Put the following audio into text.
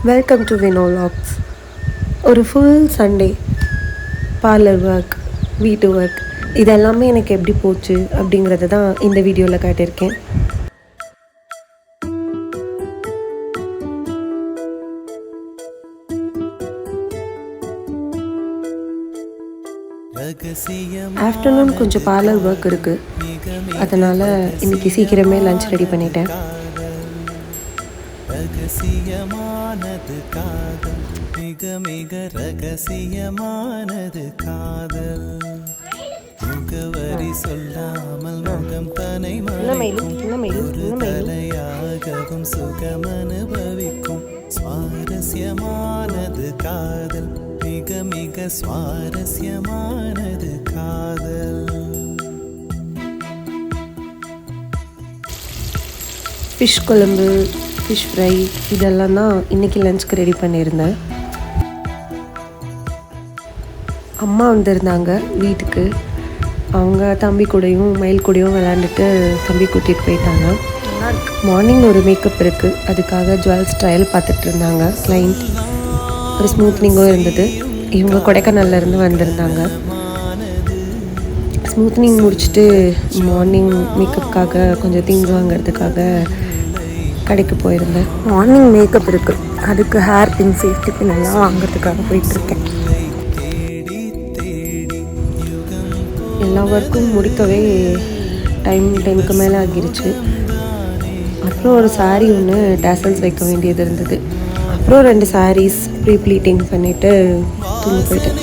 Welcome to Vino vlogs. ஒரு full Sunday parlour work, வீட்டு work, இதெல்லாமே எனக்கு எப்படி போச்சு அப்படிங்கிறத தான் இந்த வீடியோவில் காட்டியிருக்கேன். ஆஃப்டர்நூன் கொஞ்சம் பார்லர் ஒர்க் இருக்குது, அதனால் இன்றைக்கி சீக்கிரமே லஞ்ச் ரெடி பண்ணிட்டேன். ரகசியமானது காதல், மிக மிக ரகசியமானது காதல். முகவரி சொல்லாமல் முகம் தனை மறைக்கும், தலையாகவும் சுகம் அனுபவிக்கும். சுவாரஸ்யமானது காதல், மிக மிக சுவாரஸ்யமானது காதல். ஃபிஷ் குழம்பு, ஃபிஷ் ஃப்ரை, இதெல்லாம் தான் இன்றைக்கி லஞ்சுக்கு ரெடி பண்ணியிருந்தேன். அம்மா வந்திருந்தாங்க வீட்டுக்கு. அவங்க தம்பி கூடயும் மயில் கூடயும் விளையாண்டுட்டு தம்பி கூட்டிகிட்டு போயிட்டாங்க. மார்னிங் ஒரு மேக்கப் இருக்குது, அதுக்காக ஜுவல்ஸ் ட்ரையல் பார்த்துட்டு இருந்தாங்க கிளைண்ட். ஒரு ஸ்மூத்னிங்கும் இருந்தது. இவங்க கொடைக்கானல்லேருந்து வந்திருந்தாங்க. ஸ்மூத்னிங் முடிச்சுட்டு மார்னிங் மேக்கப்புக்காக கொஞ்சம் திங்ஸ் வாங்கிறதுக்காக கடைக்கு போயிருந்தேன். மார்னிங் மேக்கப் இருக்குது, அதுக்கு ஹேர் பின், சேஃப்டி பின் எல்லாம் வாங்கிறதுக்காக போயிட்டுருக்கேன். எல்லா ஒர்க்கும் முடிக்கவே டைமுக்கு மேலே ஆகிருச்சு. அப்புறம் ஒரு சாரீ ஒன்று டேசல்ஸ் வைக்க வேண்டியது இருந்தது. அப்புறம் 2 சாரீஸ் ப்ரீ ப்ளீட்டிங் பண்ணிவிட்டு தூங்க போயிட்டேன்.